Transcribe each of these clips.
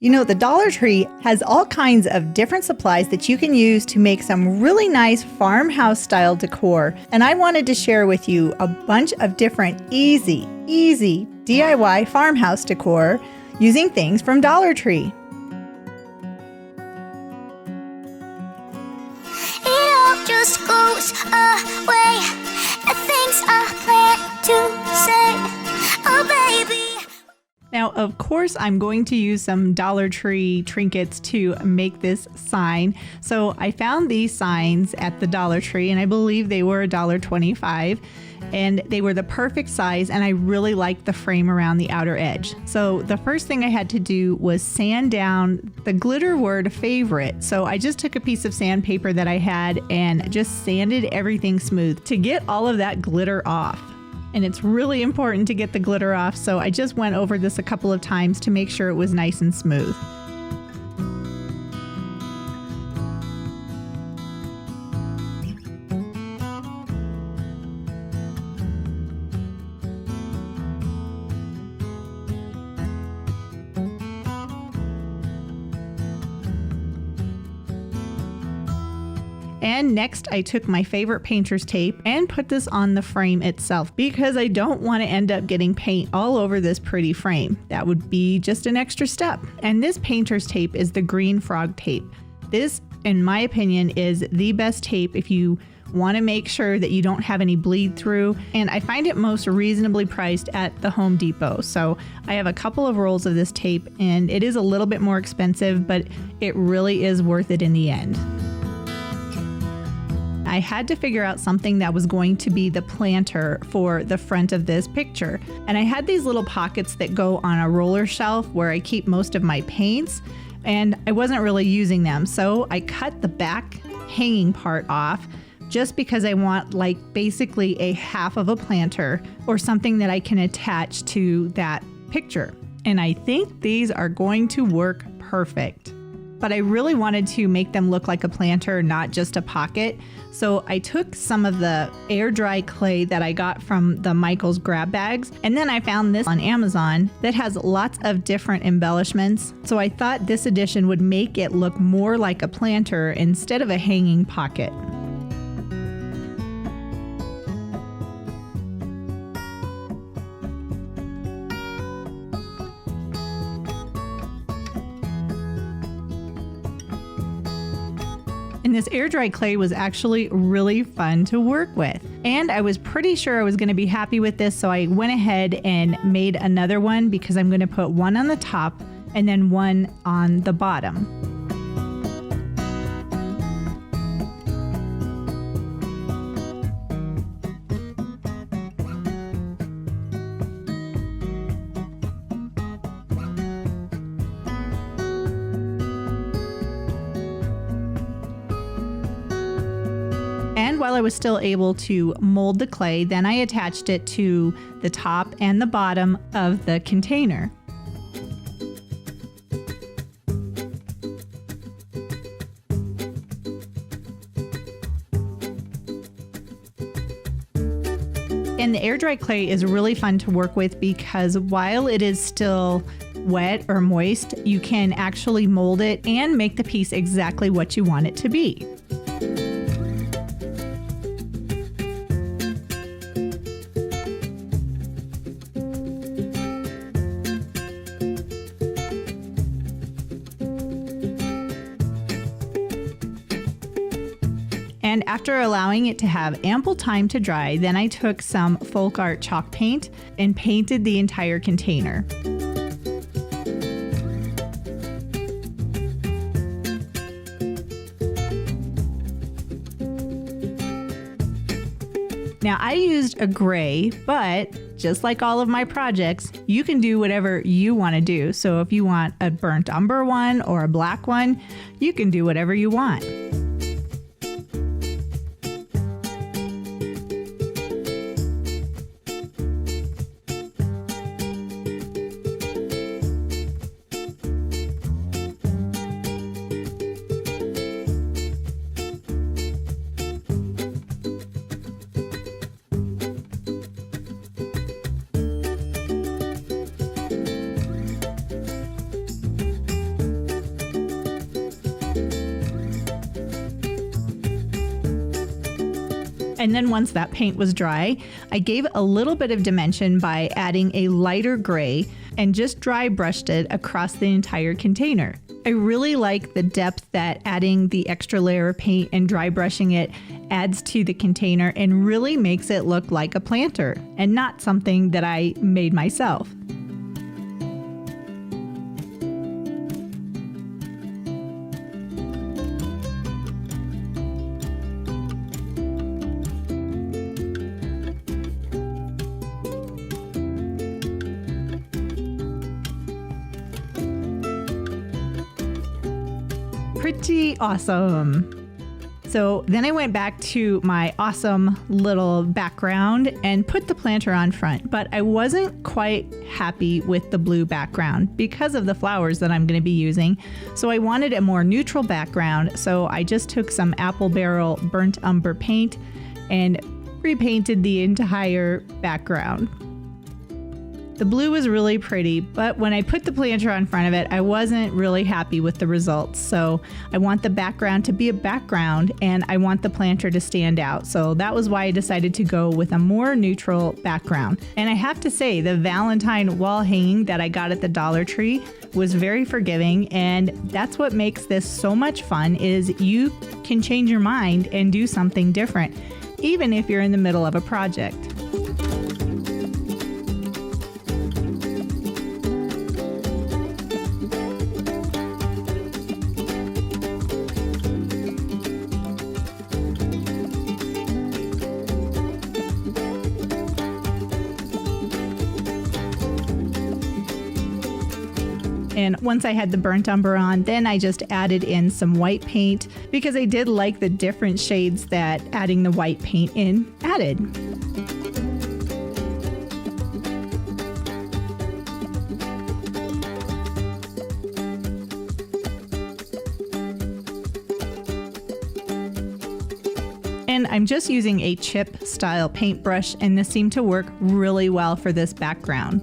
You know, the Dollar Tree has all kinds of different supplies that you can use to make some really nice farmhouse style decor. And I wanted to share with you a bunch of different easy DIY farmhouse decor using things from Dollar Tree. It all just goes away. Things I plan to say. Oh, baby. Now, of course, I'm going to use some Dollar Tree trinkets to make this sign. So I found these signs at the Dollar Tree, and I believe they were $1.25, and they were the perfect size, and I really liked the frame around the outer edge. So the first thing I had to do was sand down the glitter word favorite. So I just took a piece of sandpaper that I had and just sanded everything smooth to get all of that glitter off. And it's really important to get the glitter off, so I just went over this a couple of times to make sure it was nice and smooth. And next I took my favorite painter's tape and put this on the frame itself because I don't want to end up getting paint all over this pretty frame. That would be just an extra step. And this painter's tape is the green frog tape. This, in my opinion, is the best tape if you want to make sure that you don't have any bleed through. And I find it most reasonably priced at the Home Depot. So I have a couple of rolls of this tape, and it is a little bit more expensive, but it really is worth it in the end. I had to figure out something that was going to be the planter for the front of this picture. And I had these little pockets that go on a roller shelf where I keep most of my paints, and I wasn't really using them. So I cut the back hanging part off just because I want like basically a half of a planter or something that I can attach to that picture. And I think these are going to work perfect. But I really wanted to make them look like a planter, not just a pocket. So I took some of the air dry clay that I got from the Michaels grab bags, and then I found this on Amazon that has lots of different embellishments. So I thought this addition would make it look more like a planter instead of a hanging pocket. And this air dry clay was actually really fun to work with. And I was pretty sure I was going to be happy with this, so I went ahead and made another one because I'm going to put one on the top and then one on the bottom. And while I was still able to mold the clay, then I attached it to the top and the bottom of the container. And the air dry clay is really fun to work with because while it is still wet or moist, you can actually mold it and make the piece exactly what you want it to be. And after allowing it to have ample time to dry, then I took some folk art chalk paint and painted the entire container. Now I used a gray, but just like all of my projects, you can do whatever you want to do. So if you want a burnt umber one or a black one, you can do whatever you want. And then once that paint was dry, I gave a little bit of dimension by adding a lighter gray and just dry brushed it across the entire container. I really like the depth that adding the extra layer of paint and dry brushing it adds to the container and really makes it look like a planter and not something that I made myself. Pretty awesome. So then I went back to my awesome little background and put the planter on front, but I wasn't quite happy with the blue background because of the flowers that I'm going to be using. So I wanted a more neutral background, so I just took some apple barrel burnt umber paint and repainted the entire background. The blue was really pretty, but when I put the planter on front of it, I wasn't really happy with the results. So I want the background to be a background and I want the planter to stand out. So that was why I decided to go with a more neutral background. And I have to say, the Valentine wall hanging that I got at the Dollar Tree was very forgiving, and that's what makes this so much fun, is you can change your mind and do something different, even if you're in the middle of a project. And once I had the burnt umber on, then I just added in some white paint because I did like the different shades that adding the white paint in added. And I'm just using a chip style paintbrush, and this seemed to work really well for this background.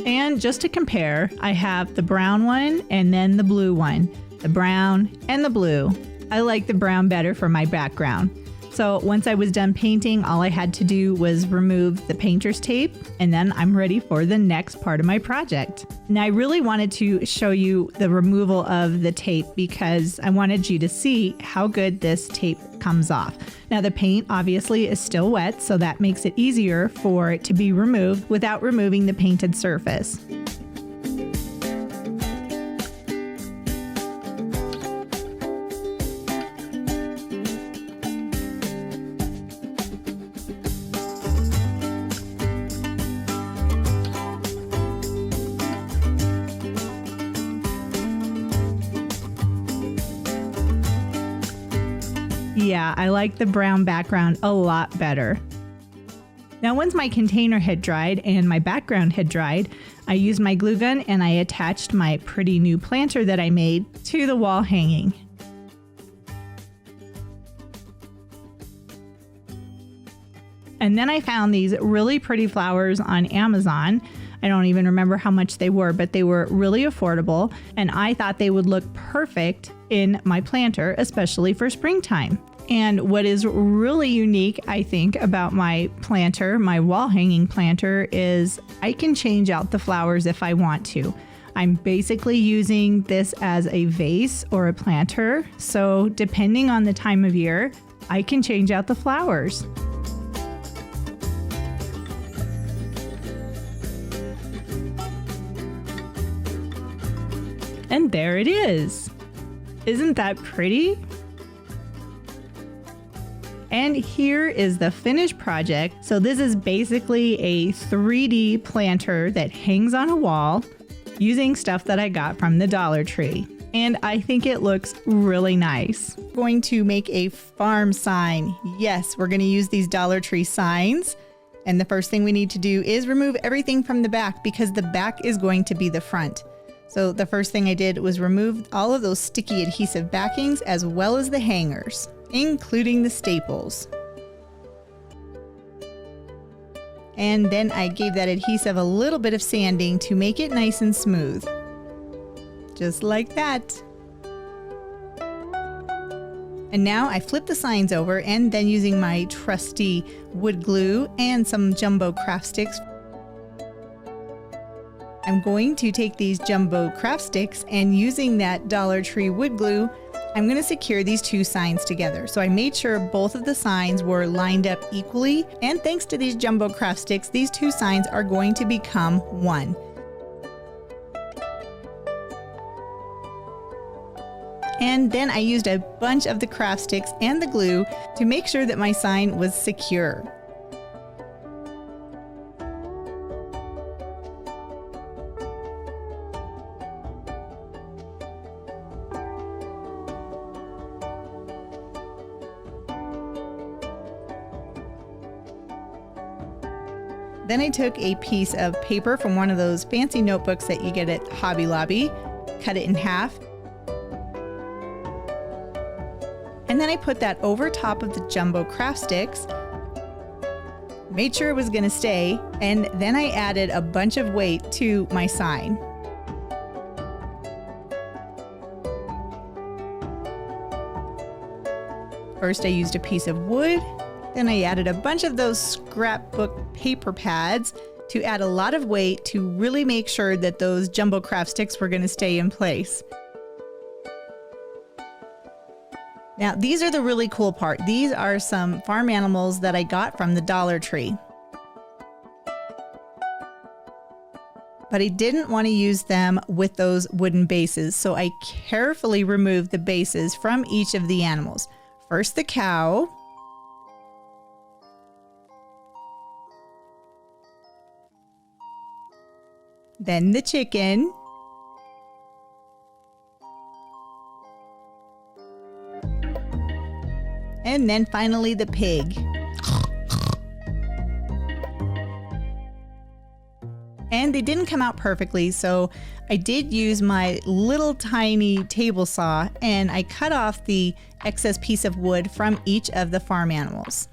And just to compare, I have the brown one and then the blue one, the brown and the blue. I like the brown better for my background. So once I was done painting, all I had to do was remove the painter's tape, and then I'm ready for the next part of my project. Now, I really wanted to show you the removal of the tape because I wanted you to see how good this tape comes off. Now, the paint obviously is still wet, so that makes it easier for it to be removed without removing the painted surface. Yeah, I like the brown background a lot better. Now, once my container had dried and my background had dried, I used my glue gun and I attached my pretty new planter that I made to the wall hanging. And then I found these really pretty flowers on Amazon. I don't even remember how much they were, but they were really affordable, and I thought they would look perfect in my planter, especially for springtime. And what is really unique, I think, about my planter, my wall hanging planter, is I can change out the flowers if I want to. I'm basically using this as a vase or a planter, so depending on the time of year, I can change out the flowers. And there it is. Isn't that pretty? And here is the finished project. So this is basically a 3D planter that hangs on a wall using stuff that I got from the Dollar Tree. And I think it looks really nice. We're going to make a farm sign. Yes, we're going to use these Dollar Tree signs. And the first thing we need to do is remove everything from the back because the back is going to be the front. So the first thing I did was remove all of those sticky adhesive backings as well as the hangers, including the staples. And then I gave that adhesive a little bit of sanding to make it nice and smooth. Just like that. And now I flip the signs over, and then using my trusty wood glue and some jumbo craft sticks, I'm going to take these jumbo craft sticks, and using that Dollar Tree wood glue, I'm going to secure these two signs together. So I made sure both of the signs were lined up equally, and thanks to these jumbo craft sticks, these two signs are going to become one. And then I used a bunch of the craft sticks and the glue to make sure that my sign was secure. Then I took a piece of paper from one of those fancy notebooks that you get at Hobby Lobby, cut it in half, and then I put that over top of the jumbo craft sticks, made sure it was going to stay, and then I added a bunch of weight to my sign. First I used a piece of wood, then I added a bunch of those scrapbook paper pads to add a lot of weight to really make sure that those jumbo craft sticks were going to stay in place. Now, these are the really cool part. These are some farm animals that I got from the Dollar Tree. But I didn't want to use them with those wooden bases, so I carefully removed the bases from each of the animals. First the cow, then the chicken, and then finally the pig. And they didn't come out perfectly, so I did use my little tiny table saw and I cut off the excess piece of wood from each of the farm animals.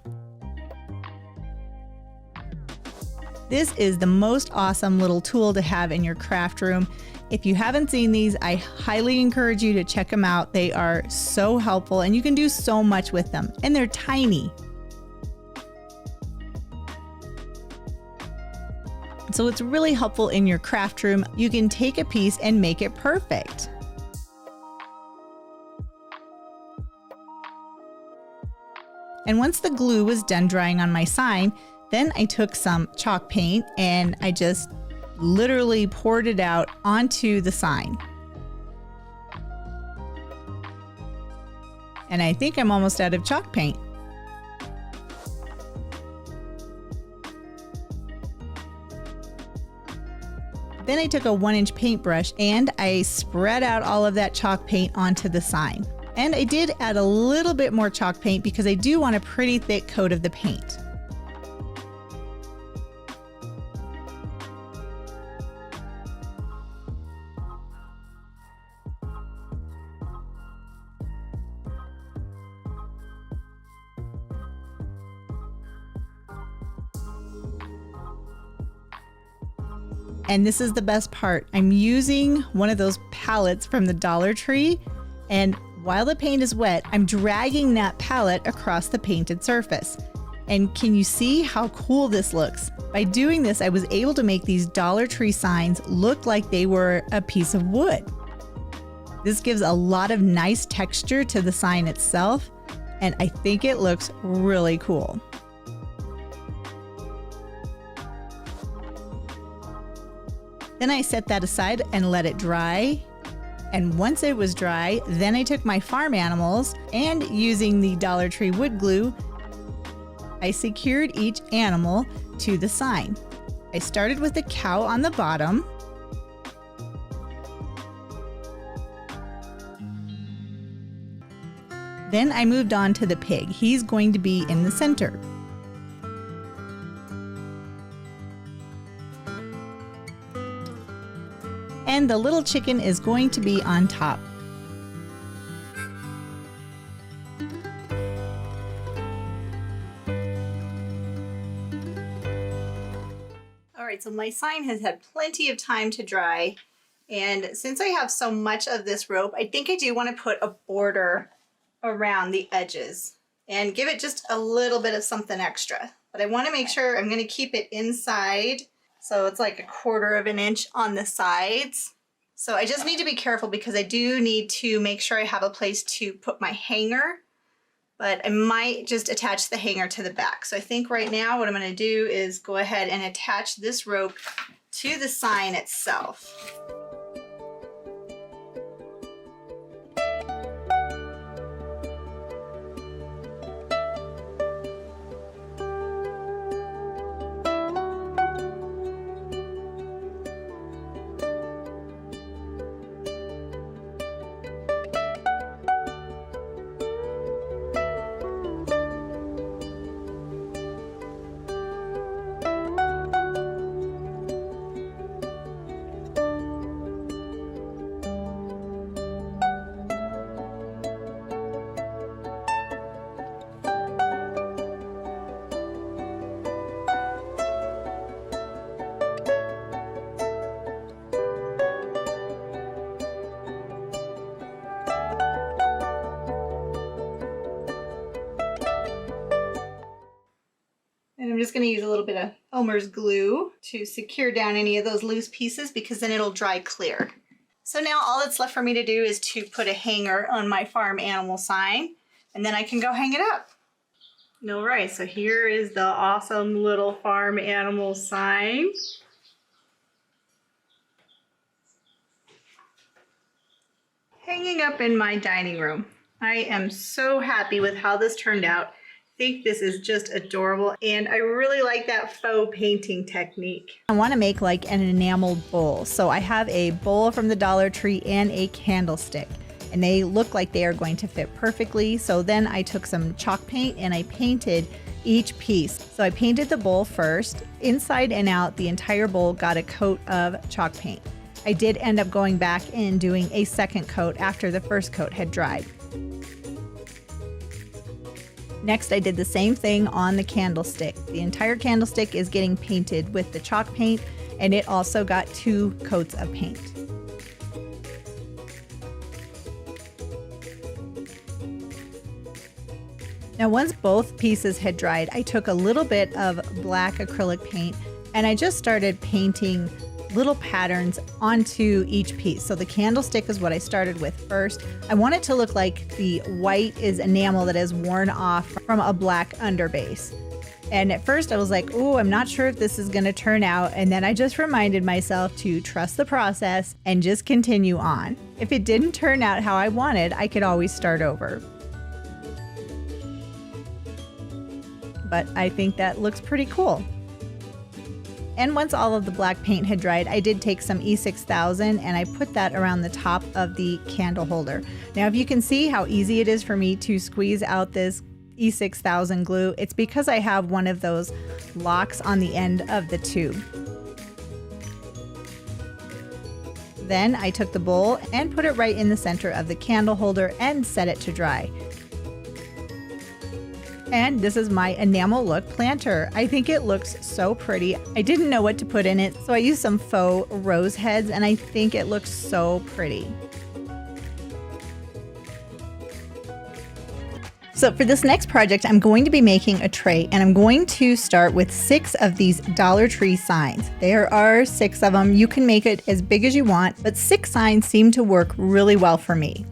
This is the most awesome little tool to have in your craft room. If you haven't seen these, I highly encourage you to check them out. They are so helpful and you can do so much with them, and they're tiny. So it's really helpful in your craft room. You can take a piece and make it perfect. And once the glue was done drying on my sign, then I took some chalk paint and I just literally poured it out onto the sign. And I think I'm almost out of chalk paint. Then I took a 1-inch paintbrush and I spread out all of that chalk paint onto the sign. And I did add a little bit more chalk paint because I do want a pretty thick coat of the paint. And this is the best part. I'm using one of those palettes from the Dollar Tree, and while the paint is wet, I'm dragging that palette across the painted surface. And can you see how cool this looks? By doing this, I was able to make these Dollar Tree signs look like they were a piece of wood. This gives a lot of nice texture to the sign itself, and I think it looks really cool. Then I set that aside and let it dry. And once it was dry, then I took my farm animals and using the Dollar Tree wood glue, I secured each animal to the sign. I started with the cow on the bottom. Then I moved on to the pig. He's going to be in the center. And the little chicken is going to be on top. right, so my sign has had plenty of time to dry. And since I have so much of this rope, I think I do want to put a border around the edges and give it just a little bit of something extra. But I want to make sure I'm going to keep it inside. So it's like 1/4 of an inch on the sides. So I just need to be careful because I do need to make sure I have a place to put my hanger. But I might just attach the hanger to the back. So I think right now what I'm going to do is go ahead and attach this rope to the sign itself. And I'm just going to use a little bit of Elmer's glue to secure down any of those loose pieces because then it'll dry clear. So now all that's left for me to do is to put a hanger on my farm animal sign and then I can go hang it up. All right, so here is the awesome little farm animal sign. Hanging up in my dining room. I am so happy with how this turned out. I think this is just adorable and I really like that faux painting technique. I want to make like an enameled bowl. So I have a bowl from the Dollar Tree and a candlestick and they look like they are going to fit perfectly. So then I took some chalk paint and I painted each piece. So I painted the bowl first. Inside and out, the entire bowl got a coat of chalk paint. I did end up going back and doing a second coat after the first coat had dried. Next, I did the same thing on the candlestick. The entire candlestick is getting painted with the chalk paint, and it also got 2 coats of paint. Now, once both pieces had dried, I took a little bit of black acrylic paint, and I just started painting little patterns onto each piece. So the candlestick is what I started with first. I want it to look like the white is enamel that is worn off from a black underbase. And at first I was like, oh, I'm not sure if this is gonna turn out. And then I just reminded myself to trust the process and just continue on. If it didn't turn out how I wanted, I could always start over. But I think that looks pretty cool. And once all of the black paint had dried, I did take some E6000 and I put that around the top of the candle holder. Now, if you can see how easy it is for me to squeeze out this E6000 glue, it's because I have one of those locks on the end of the tube. Then I took the bowl and put it right in the center of the candle holder and set it to dry. And this is my enamel look planter. I think it looks so pretty. I didn't know what to put in it, so I used some faux rose heads and I think it looks so pretty. So for this next project, I'm going to be making a tray and I'm going to start with 6 of these Dollar Tree signs. There are 6 of them. You can make it as big as you want, but 6 signs seem to work really well for me.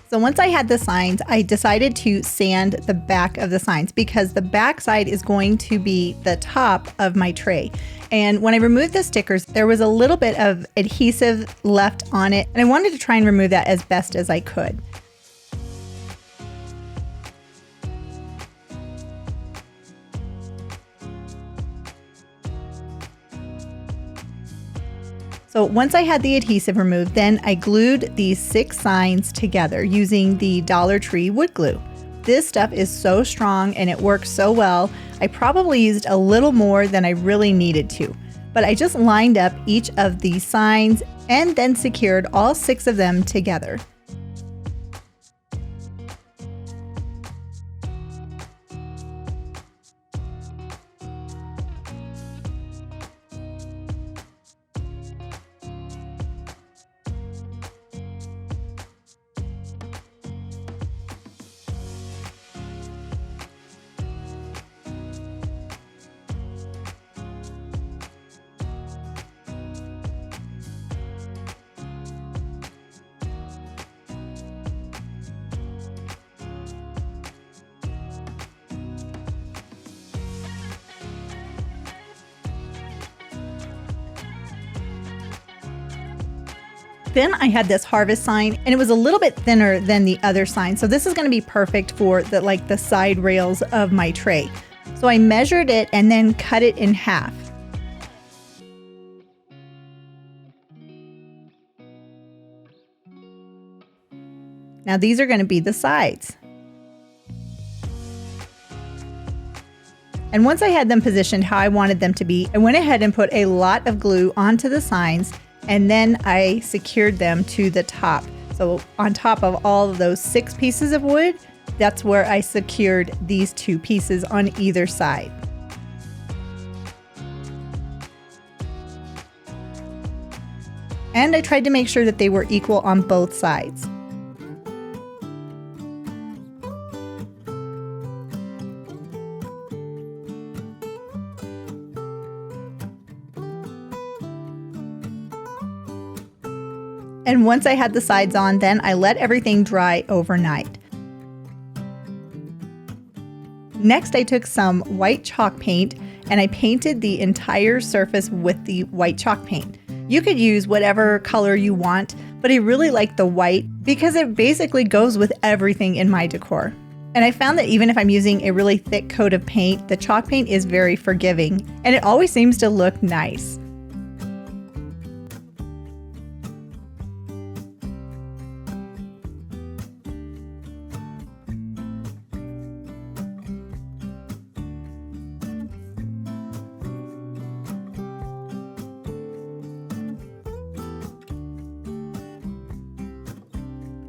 So once I had the signs, I decided to sand the back of the signs because the back side is going to be the top of my tray. And when I removed the stickers, there was a little bit of adhesive left on it, and I wanted to try and remove that as best as I could. So once I had the adhesive removed, then I glued these 6 signs together using the Dollar Tree wood glue. This stuff is so strong and it works so well. I probably used a little more than I really needed to, but I just lined up each of these signs and then secured all 6 of them together. Then I had this harvest sign and it was a little bit thinner than the other sign. So this is going to be perfect for the side rails of my tray. So I measured it and then cut it in half. Now these are going to be the sides. And once I had them positioned how I wanted them to be, I went ahead and put a lot of glue onto the signs, and then I secured them to the top. So on top of all of those 6 pieces of wood, that's where I secured these 2 pieces on either side. And I tried to make sure that they were equal on both sides. And once I had the sides on, then I let everything dry overnight. Next, I took some white chalk paint and I painted the entire surface with the white chalk paint. You could use whatever color you want, but I really like the white because it basically goes with everything in my decor. And I found that even if I'm using a really thick coat of paint, the chalk paint is very forgiving and it always seems to look nice.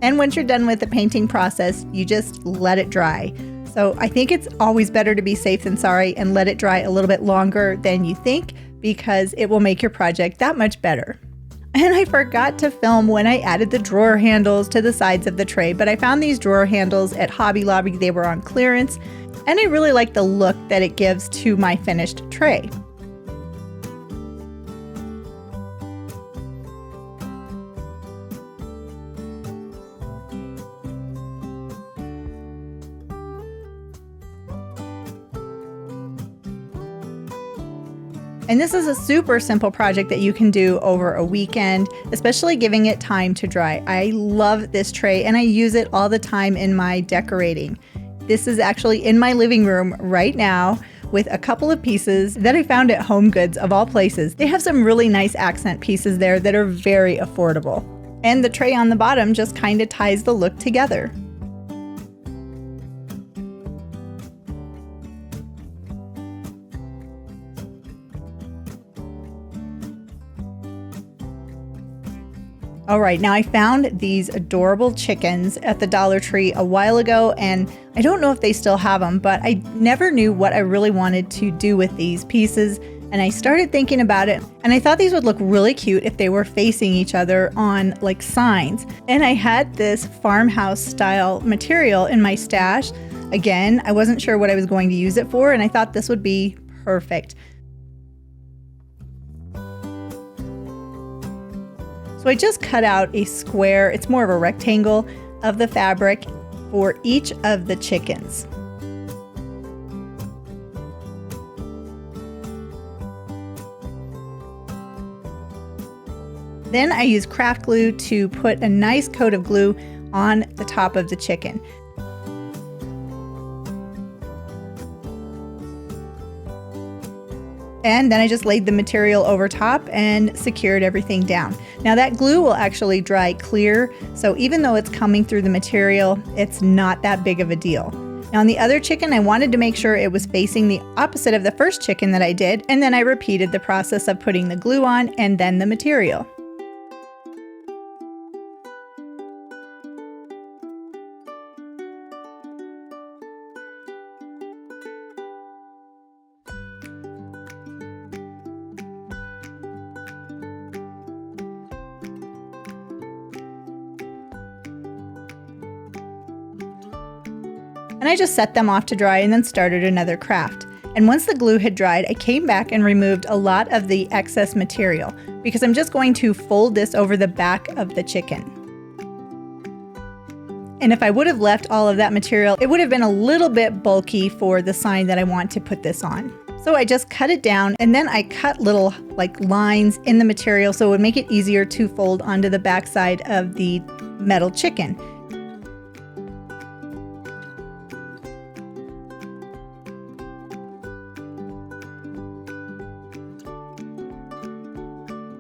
And once you're done with the painting process, you just let it dry. So I think it's always better to be safe than sorry and let it dry a little bit longer than you think, because it will make your project that much better. And I forgot to film when I added the drawer handles to the sides of the tray, but I found these drawer handles at Hobby Lobby. They were on clearance, and I really like the look that it gives to my finished tray. And this is a super simple project that you can do over a weekend, especially giving it time to dry. I love this tray and I use it all the time in my decorating. This is actually in my living room right now with a couple of pieces that I found at Home Goods of all places. They have some really nice accent pieces there that are very affordable. And the tray on the bottom just kind of ties the look together. All right, now I found these adorable chickens at the Dollar Tree a while ago, and I don't know if they still have them, but I never knew what I really wanted to do with these pieces. And I started thinking about it, and I thought these would look really cute if they were facing each other on like signs. And I had this farmhouse style material in my stash. Again, I wasn't sure what I was going to use it for, and I thought this would be perfect. So I just cut out a square, it's more of a rectangle, of the fabric for each of the chickens. Then I use craft glue to put a nice coat of glue on the top of the chicken. And then I just laid the material over top and secured everything down. Now that glue will actually dry clear, so even though it's coming through the material, it's not that big of a deal. Now on the other chicken, I wanted to make sure it was facing the opposite of the first chicken that I did, and then I repeated the process of putting the glue on and then the material. And I just set them off to dry and then started another craft. And once the glue had dried, I came back and removed a lot of the excess material because I'm just going to fold this over the back of the chicken. And if I would have left all of that material, it would have been a little bit bulky for the sign that I want to put this on. So I just cut it down, and then I cut little lines in the material so it would make it easier to fold onto the back side of the metal chicken.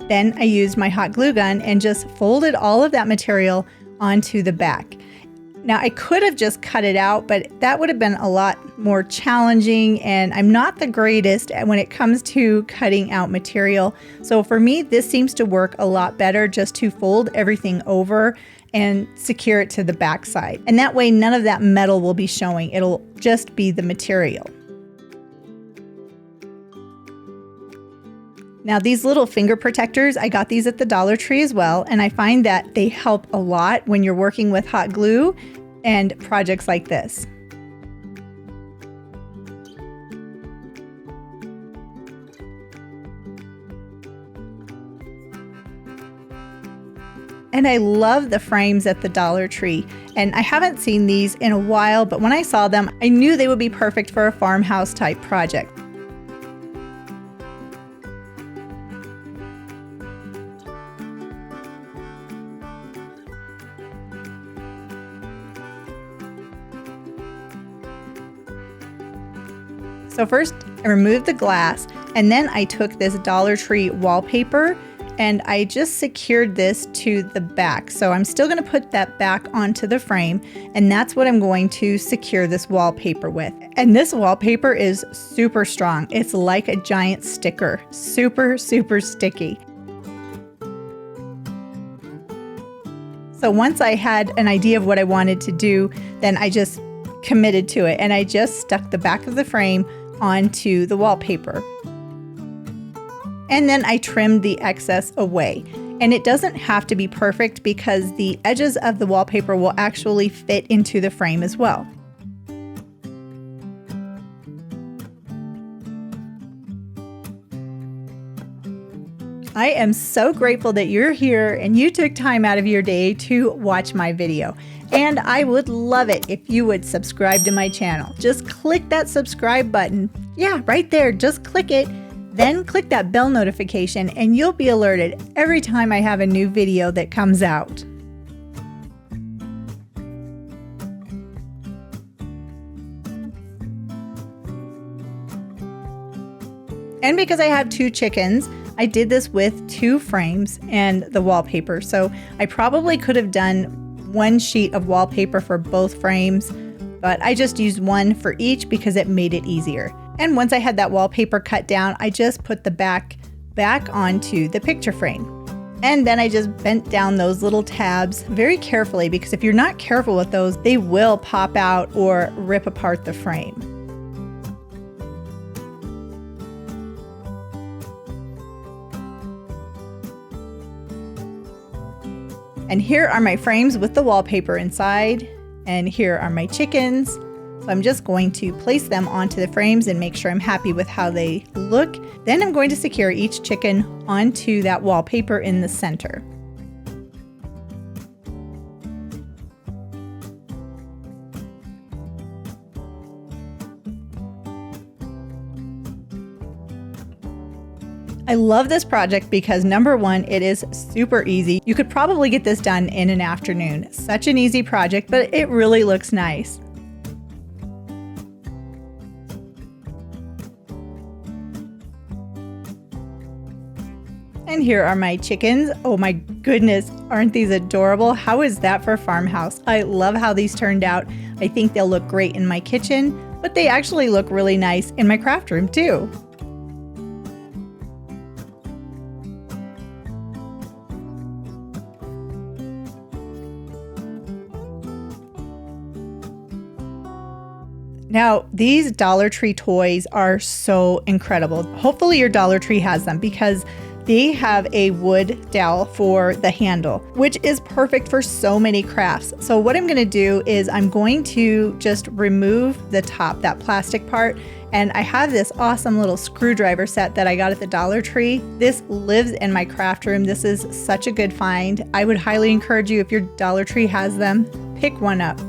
Then I used my hot glue gun and just folded all of that material onto the back. Now I could have just cut it out, but that would have been a lot more challenging, and I'm not the greatest when it comes to cutting out material. So for me, this seems to work a lot better just to fold everything over and secure it to the back side. And that way none of that metal will be showing. It'll just be the material. Now these little finger protectors, I got these at the Dollar Tree as well, and I find that they help a lot when you're working with hot glue and projects like this. And I love the frames at the Dollar Tree, and I haven't seen these in a while, but when I saw them, I knew they would be perfect for a farmhouse type project. So first I removed the glass, and then I took this Dollar Tree wallpaper and I just secured this to the back. So I'm still going to put that back onto the frame, and that's what I'm going to secure this wallpaper with. And this wallpaper is super strong. It's like a giant sticker, super sticky. So once I had an idea of what I wanted to do, then I just committed to it, and I just stuck the back of the frame onto the wallpaper. And then I trimmed the excess away. And it doesn't have to be perfect because the edges of the wallpaper will actually fit into the frame as well. I am so grateful that you're here and you took time out of your day to watch my video. And I would love it if you would subscribe to my channel. Just click that subscribe button. Yeah, right there, just click it. Then click that bell notification and you'll be alerted every time I have a new video that comes out. And because I have 2 chickens, I did this with 2 frames and the wallpaper. So I probably could have done 1 sheet of wallpaper for both frames, but I just used 1 for each because it made it easier. And once I had that wallpaper cut down, I just put the back onto the picture frame. And then I just bent down those little tabs very carefully, because if you're not careful with those, they will pop out or rip apart the frame. And here are my frames with the wallpaper inside, and here are my chickens. So I'm just going to place them onto the frames and make sure I'm happy with how they look. Then I'm going to secure each chicken onto that wallpaper in the center. I love this project because number 1, it is super easy. You could probably get this done in an afternoon. Such an easy project, but it really looks nice. And here are my chickens. Oh my goodness, aren't these adorable? How is that for farmhouse? I love how these turned out. I think they'll look great in my kitchen, but they actually look really nice in my craft room too. Now, these Dollar Tree toys are so incredible. Hopefully your Dollar Tree has them because they have a wood dowel for the handle, which is perfect for so many crafts. So what I'm going to do is I'm going to just remove the top, that plastic part, and I have this awesome little screwdriver set that I got at the Dollar Tree. This lives in my craft room. This is such a good find. I would highly encourage you, if your Dollar Tree has them, pick one up.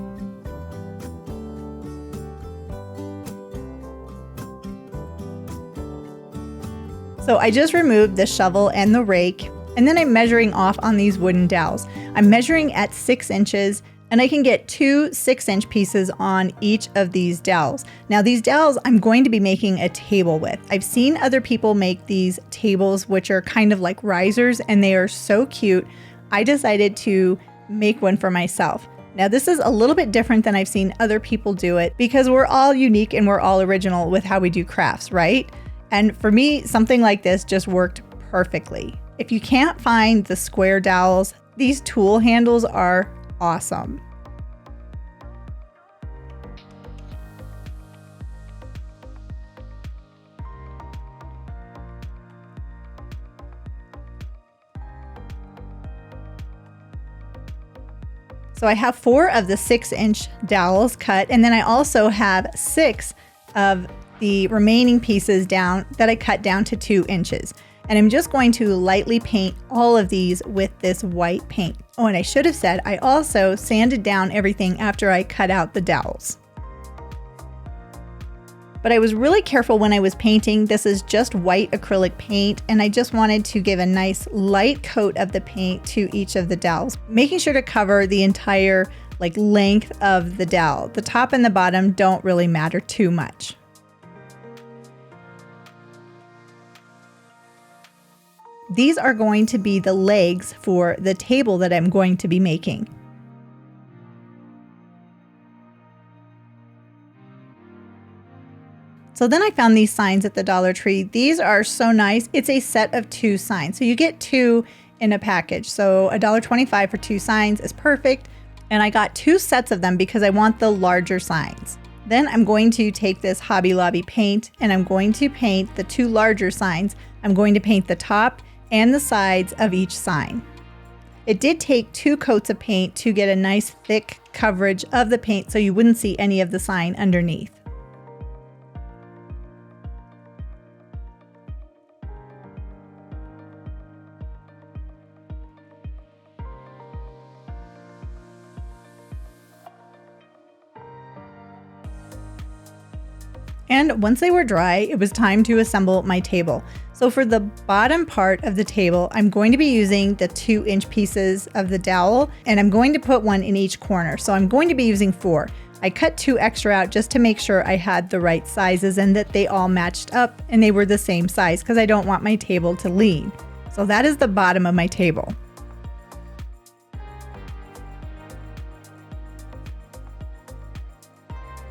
So I just removed the shovel and the rake, and then I'm measuring off on these wooden dowels. I'm measuring at 6 inches, and I can get 2 6-inch pieces on each of these dowels. Now these dowels I'm going to be making a table with. I've seen other people make these tables, which are kind of like risers, and they are so cute. I decided to make one for myself. Now this is a little bit different than I've seen other people do it because we're all unique and we're all original with how we do crafts, right? And for me, something like this just worked perfectly. If you can't find the square dowels, these tool handles are awesome. So I have 4 of the 6-inch dowels cut, and then I also have 6 of the remaining pieces down that I cut down to 2 inches. And I'm just going to lightly paint all of these with this white paint. Oh, and I should have said, I also sanded down everything after I cut out the dowels. But I was really careful when I was painting. This is just white acrylic paint, and I just wanted to give a nice light coat of the paint to each of the dowels, making sure to cover the entire length of the dowel. The top and the bottom don't really matter too much. These are going to be the legs for the table that I'm going to be making. So then I found these signs at the Dollar Tree. These are so nice. It's a set of 2 signs. So you get 2 in a package. So $1.25 for 2 signs is perfect. And I got 2 sets of them because I want the larger signs. Then I'm going to take this Hobby Lobby paint and I'm going to paint the 2 larger signs. I'm going to paint the top and the sides of each sign. It did take 2 coats of paint to get a nice thick coverage of the paint so you wouldn't see any of the sign underneath. And once they were dry, it was time to assemble my table. So for the bottom part of the table, I'm going to be using the 2-inch pieces of the dowel, and I'm going to put 1 in each corner. So I'm going to be using 4. I cut 2 extra out just to make sure I had the right sizes and that they all matched up and they were the same size because I don't want my table to lean. So that is the bottom of my table.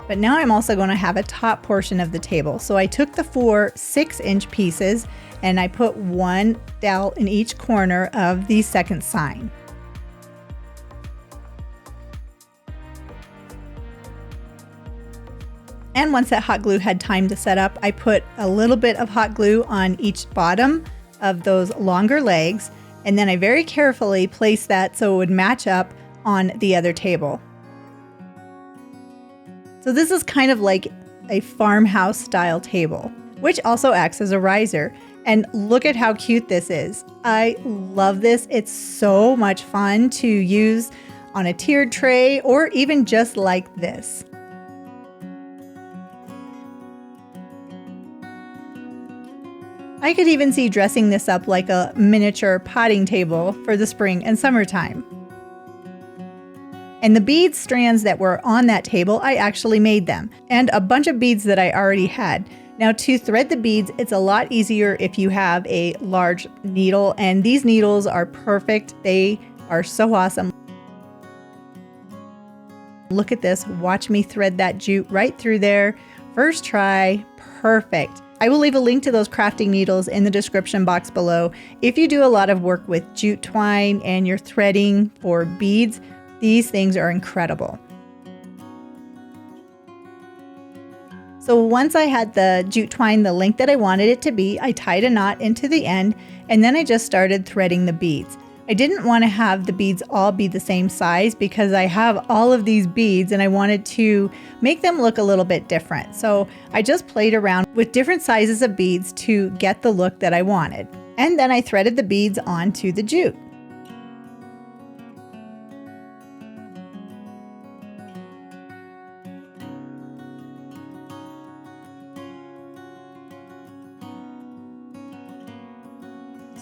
But now I'm also going to have a top portion of the table. So I took the 4 6-inch pieces and I put 1 dowel in each corner of the second sign. And once that hot glue had time to set up, I put a little bit of hot glue on each bottom of those longer legs. And then I very carefully placed that so it would match up on the other table. So this is kind of like a farmhouse style table, which also acts as a riser. And look at how cute this is. I love this. It's so much fun to use on a tiered tray or even just like this. I could even see dressing this up like a miniature potting table for the spring and summertime. And the bead strands that were on that table, I actually made them, and a bunch of beads that I already had. Now to thread the beads, it's a lot easier if you have a large needle, and these needles are perfect. They are so awesome. Look at this, watch me thread that jute right through there. First try, perfect. I will leave a link to those crafting needles in the description box below. If you do a lot of work with jute twine and you're threading for beads, these things are incredible. So once I had the jute twine the length that I wanted it to be, I tied a knot into the end, and then I just started threading the beads. I didn't want to have the beads all be the same size because I have all of these beads and I wanted to make them look a little bit different. So I just played around with different sizes of beads to get the look that I wanted. And then I threaded the beads onto the jute.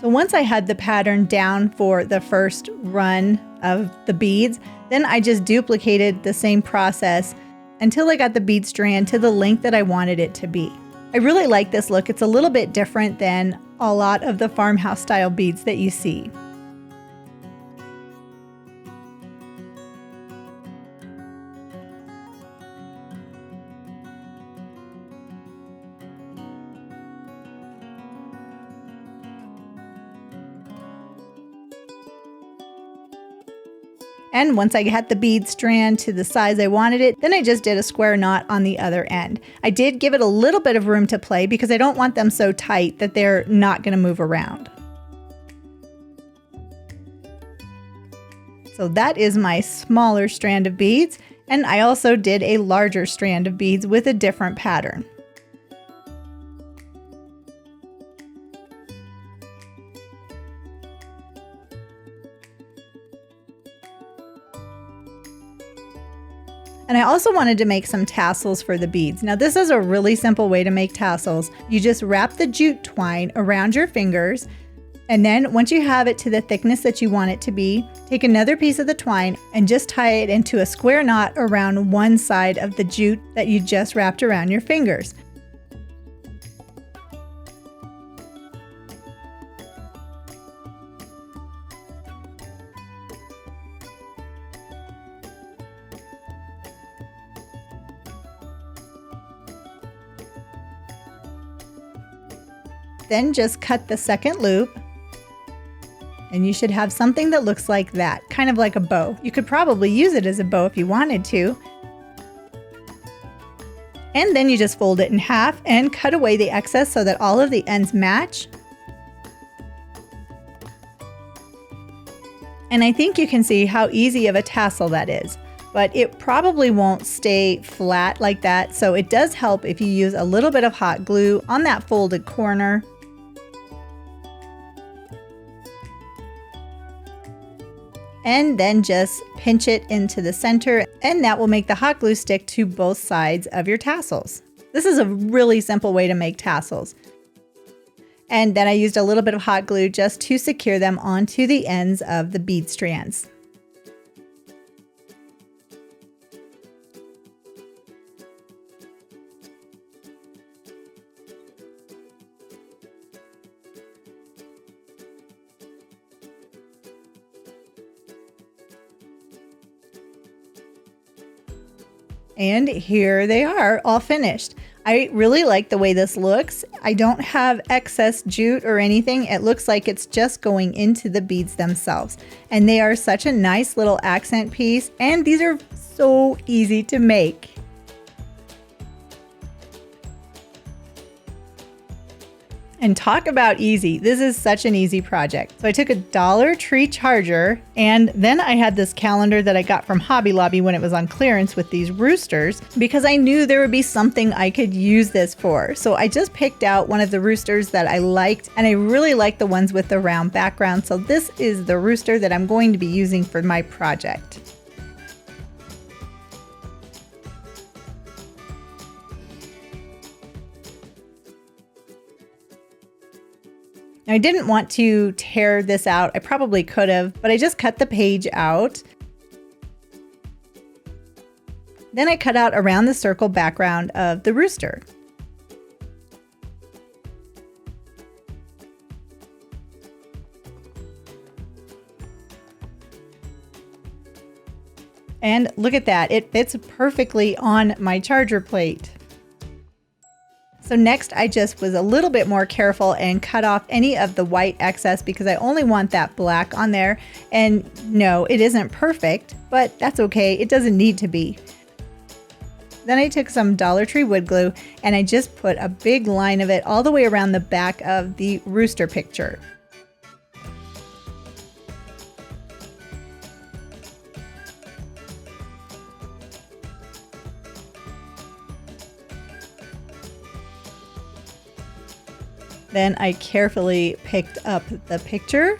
So once I had the pattern down for the first run of the beads, then I just duplicated the same process until I got the bead strand to the length that I wanted it to be. I really like this look. It's a little bit different than a lot of the farmhouse style beads that you see. And once I had the bead strand to the size I wanted it, then I just did a square knot on the other end. I did give it a little bit of room to play because I don't want them so tight that they're not going to move around. So that is my smaller strand of beads, and I also did a larger strand of beads with a different pattern. And I also wanted to make some tassels for the beads. Now this is a really simple way to make tassels. You just wrap the jute twine around your fingers, and then once you have it to the thickness that you want it to be, take another piece of the twine and just tie it into a square knot around one side of the jute that you just wrapped around your fingers. Then just cut the second loop, and you should have something that looks like that, kind of like a bow. You could probably use it as a bow if you wanted to. And then you just fold it in half and cut away the excess so that all of the ends match. And I think you can see how easy of a tassel that is, but it probably won't stay flat like that. So it does help if you use a little bit of hot glue on that folded corner. And then just pinch it into the center, and that will make the hot glue stick to both sides of your tassels. This is a really simple way to make tassels. And then I used a little bit of hot glue just to secure them onto the ends of the bead strands. And here they are, all finished. I really like the way this looks. I don't have excess jute or anything. It looks like it's just going into the beads themselves. And they are such a nice little accent piece, and these are so easy to make. And talk about easy. This is such an easy project. So I took a Dollar Tree charger, and then I had this calendar that I got from Hobby Lobby when it was on clearance with these roosters, because I knew there would be something I could use this for. So I just picked out one of the roosters that I liked, and I really like the ones with the round background. So this is the rooster that I'm going to be using for my project. I didn't want to tear this out. I probably could have, but I just cut the page out. Then I cut out around the circle background of the rooster. And look at that, it fits perfectly on my charger plate. So next I just was a little bit more careful and cut off any of the white excess because I only want that black on there. And no, it isn't perfect, but that's okay, it doesn't need to be. Then I took some Dollar Tree wood glue and I just put a big line of it all the way around the back of the rooster picture. Then I carefully picked up the picture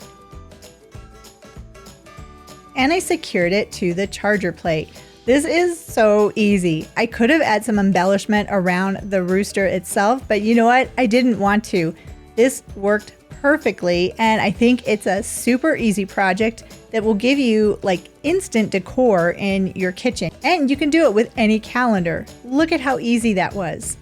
and I secured it to the charger plate. This is so easy. I could have added some embellishment around the rooster itself, but you know what? I didn't want to. This worked perfectly, and I think it's a super easy project that will give you like instant decor in your kitchen. And you can do it with any calendar. Look at how easy that was.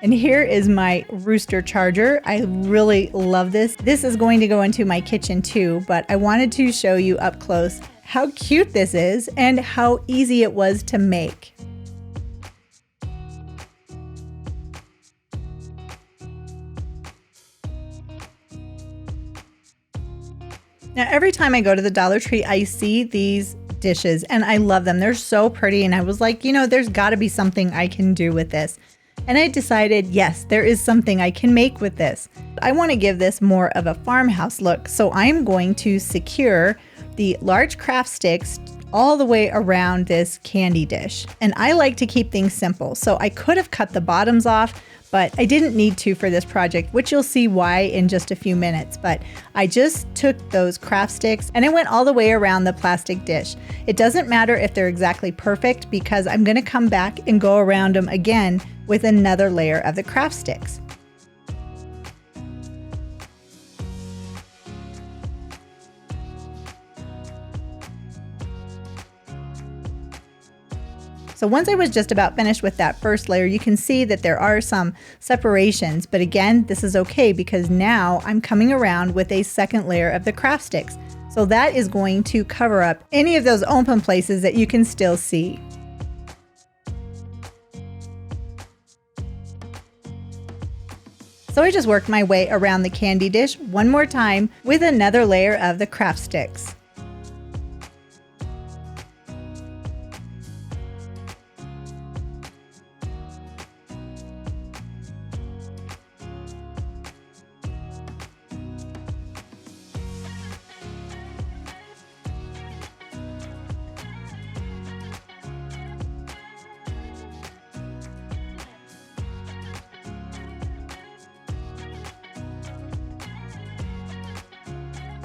And here is my Rooster Charger. I really love this. This is going to go into my kitchen too, but I wanted to show you up close how cute this is and how easy it was to make. Now, every time I go to the Dollar Tree, I see these dishes and I love them. They're so pretty. And I was like, you know, there's got to be something I can do with this. And I decided, yes, there is something I can make with this. I want to give this more of a farmhouse look. So I'm going to secure the large craft sticks all the way around this candy dish. And I like to keep things simple. So I could have cut the bottoms off, but I didn't need to for this project, which you'll see why in just a few minutes. But I just took those craft sticks and I went all the way around the plastic dish. It doesn't matter if they're exactly perfect because I'm going to come back and go around them again with another layer of the craft sticks. So once I was just about finished with that first layer, you can see that there are some separations, but again, this is okay because now I'm coming around with a second layer of the craft sticks. So that is going to cover up any of those open places that you can still see. So I just worked my way around the candy dish one more time with another layer of the craft sticks.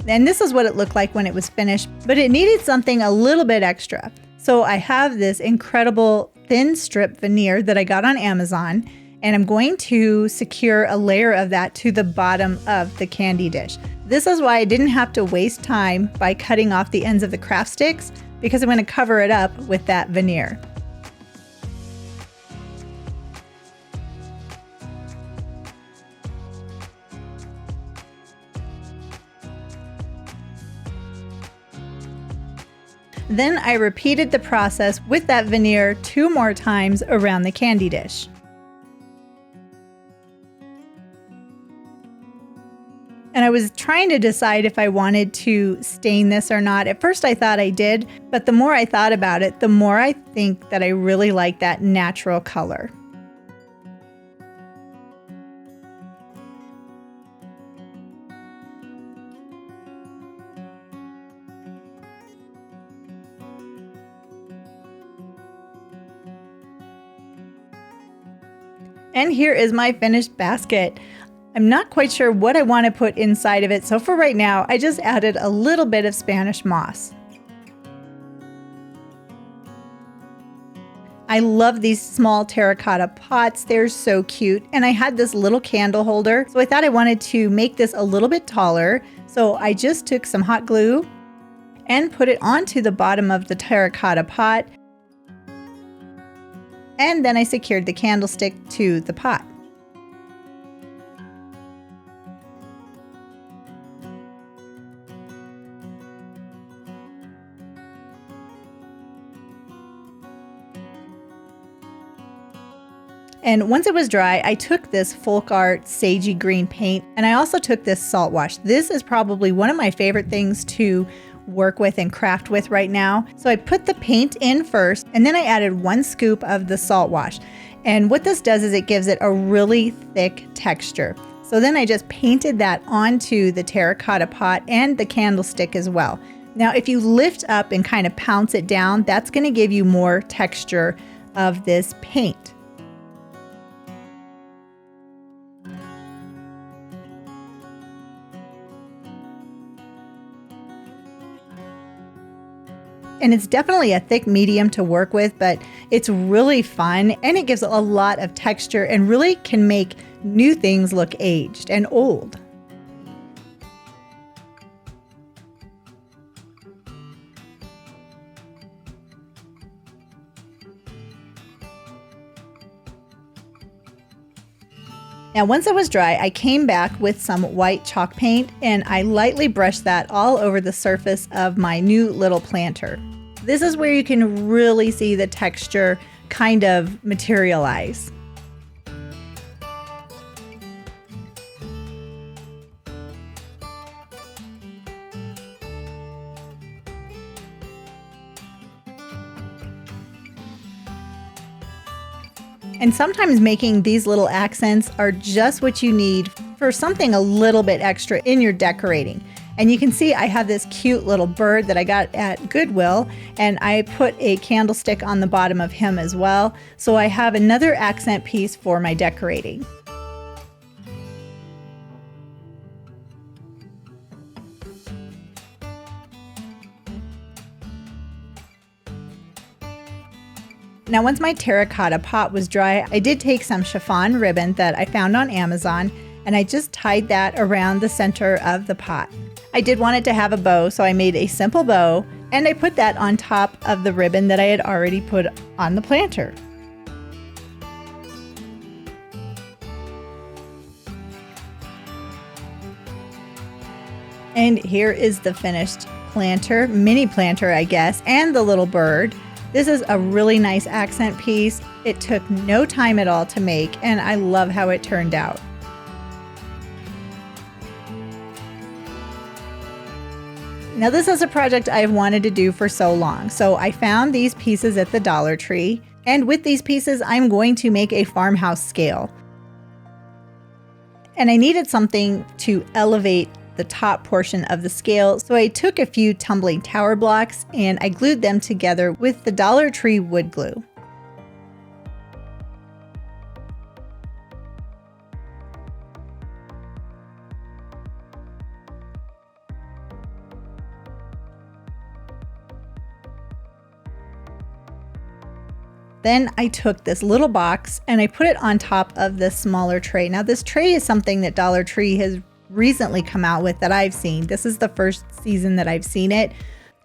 And this is what it looked like when it was finished, but it needed something a little bit extra. So I have this incredible thin strip veneer that I got on Amazon, and I'm going to secure a layer of that to the bottom of the candy dish. This is why I didn't have to waste time by cutting off the ends of the craft sticks, because I'm going to cover it up with that veneer. Then I repeated the process with that veneer 2 more times around the candy dish. And I was trying to decide if I wanted to stain this or not. At first I thought I did, but the more I thought about it, the more I think that I really like that natural color. And here is my finished basket. I'm not quite sure what I want to put inside of it, so for right now, I just added a little bit of Spanish moss. I love these small terracotta pots. They're so cute. And I had this little candle holder, so I thought I wanted to make this a little bit taller. So I just took some hot glue and put it onto the bottom of the terracotta pot. And then I secured the candlestick to the pot. And once it was dry, I took this folk art sagey green paint, and I also took this salt wash. This is probably one of my favorite things to work with and craft with right now. So I put the paint in first, and then I added 1 scoop of the salt wash. And what this does is it gives it a really thick texture. So then I just painted that onto the terracotta pot and the candlestick as well. Now, if you lift up and kind of pounce it down, that's going to give you more texture of this paint. And it's definitely a thick medium to work with, but it's really fun and it gives a lot of texture and really can make new things look aged and old. Now, once it was dry, I came back with some white chalk paint and I lightly brushed that all over the surface of my new little planter. This is where you can really see the texture kind of materialize. And sometimes making these little accents are just what you need for something a little bit extra in your decorating. And you can see I have this cute little bird that I got at Goodwill, and I put a candlestick on the bottom of him as well. So I have another accent piece for my decorating. Now, once my terracotta pot was dry, I did take some chiffon ribbon that I found on Amazon, and I just tied that around the center of the pot. I did want it to have a bow, so I made a simple bow, and I put that on top of the ribbon that I had already put on the planter. And here is the finished planter, mini planter, I guess, and the little bird. This is a really nice accent piece. It took no time at all to make, and I love how it turned out. Now, this is a project I've wanted to do for so long. So I found these pieces at the Dollar Tree, and with these pieces, I'm going to make a farmhouse scale. And I needed something to elevate the top portion of the scale, so I took a few tumbling tower blocks and I glued them together with the Dollar Tree wood glue. Then I took this little box and I put it on top of this smaller tray. Now, this tray is something that Dollar Tree has recently come out with that I've seen. This is the first season that I've seen it,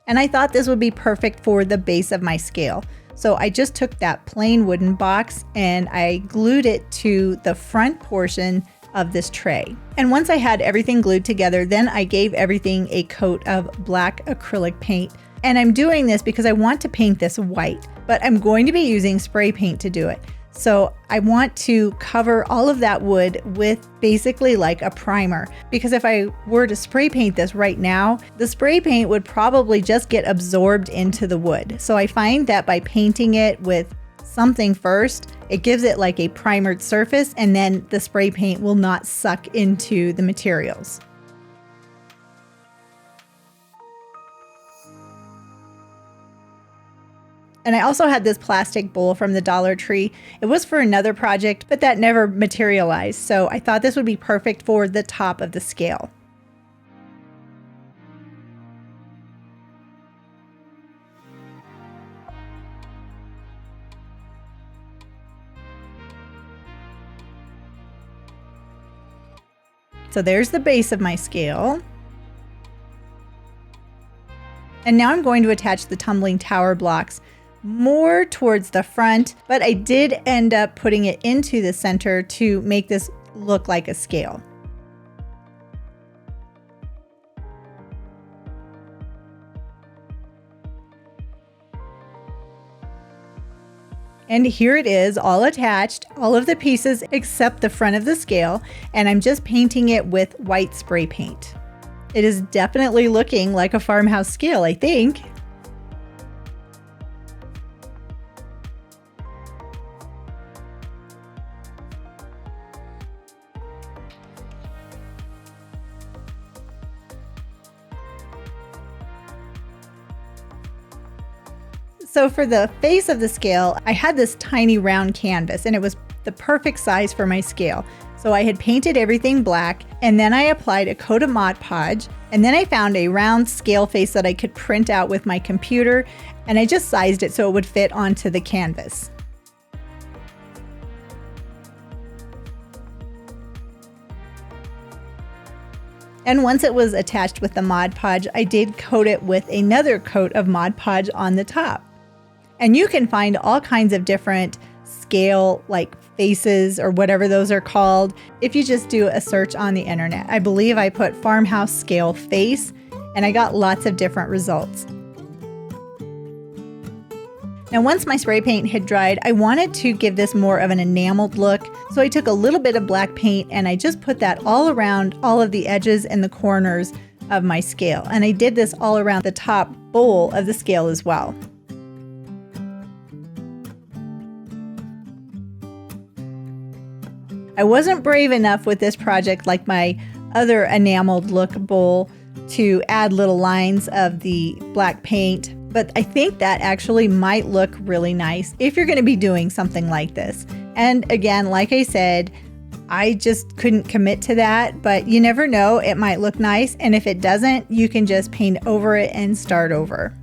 and I thought this would be perfect for the base of my scale. So I just took that plain wooden box and I glued it to the front portion of this tray. And once I had everything glued together, then I gave everything a coat of black acrylic paint. And I'm doing this because I want to paint this white, but I'm going to be using spray paint to do it. So I want to cover all of that wood with basically like a primer, because if I were to spray paint this right now, the spray paint would probably just get absorbed into the wood. So I find that by painting it with something first, it gives it like a primered surface, and then the spray paint will not suck into the materials. And I also had this plastic bowl from the Dollar Tree. It was for another project, but that never materialized. So I thought this would be perfect for the top of the scale. So there's the base of my scale. And now I'm going to attach the tumbling tower blocks more towards the front, but I did end up putting it into the center to make this look like a scale. And here it is, all attached, all of the pieces except the front of the scale, and I'm just painting it with white spray paint. It is definitely looking like a farmhouse scale, I think. So for the face of the scale, I had this tiny round canvas and it was the perfect size for my scale. So I had painted everything black and then I applied a coat of Mod Podge and then I found a round scale face that I could print out with my computer and I just sized it so it would fit onto the canvas. And once it was attached with the Mod Podge, I did coat it with another coat of Mod Podge on the top. And you can find all kinds of different scale like faces or whatever those are called if you just do a search on the internet. I believe I put Farmhouse Scale face and I got lots of different results. Now once my spray paint had dried, I wanted to give this more of an enameled look. So I took a little bit of black paint and I just put that all around all of the edges and the corners of my scale. And I did this all around the top bowl of the scale as well. I wasn't brave enough with this project like my other enameled look bowl to add little lines of the black paint, but I think that actually might look really nice if you're going to be doing something like this. And again, like I said, I just couldn't commit to that, but you never know, it might look nice, and if it doesn't, you can just paint over it and start over.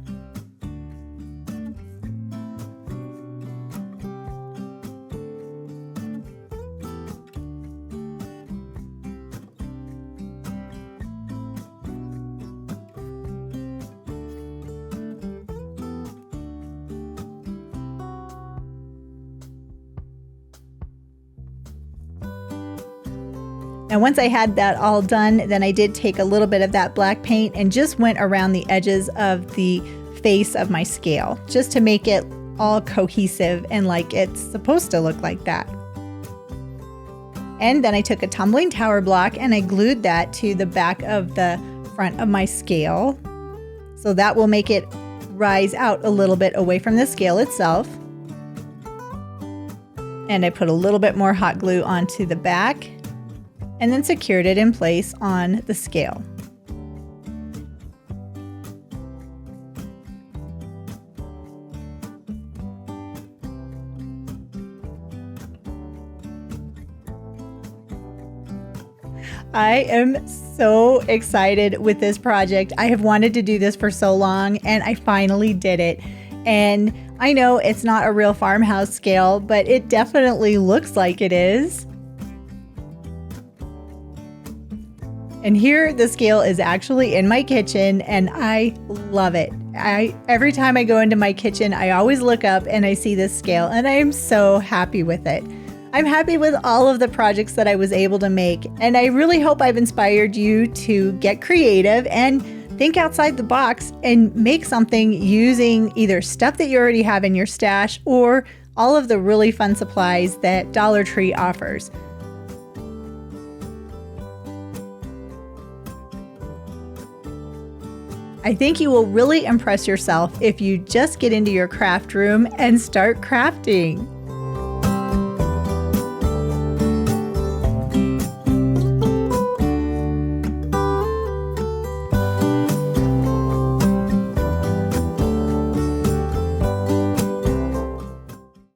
Now once I had that all done, then I did take a little bit of that black paint and just went around the edges of the face of my scale, just to make it all cohesive and like it's supposed to look like that. And then I took a tumbling tower block and I glued that to the back of the front of my scale. So that will make it rise out a little bit away from the scale itself. And I put a little bit more hot glue onto the back and then secured it in place on the scale. I am so excited with this project. I have wanted to do this for so long and I finally did it. And I know it's not a real farmhouse scale, but it definitely looks like it is. And here the scale is actually in my kitchen and I love it. Every time I go into my kitchen, I always look up and I see this scale and I am so happy with it. I'm happy with all of the projects that I was able to make, and I really hope I've inspired you to get creative and think outside the box and make something using either stuff that you already have in your stash or all of the really fun supplies that Dollar Tree offers. I think you will really impress yourself if you just get into your craft room and start crafting.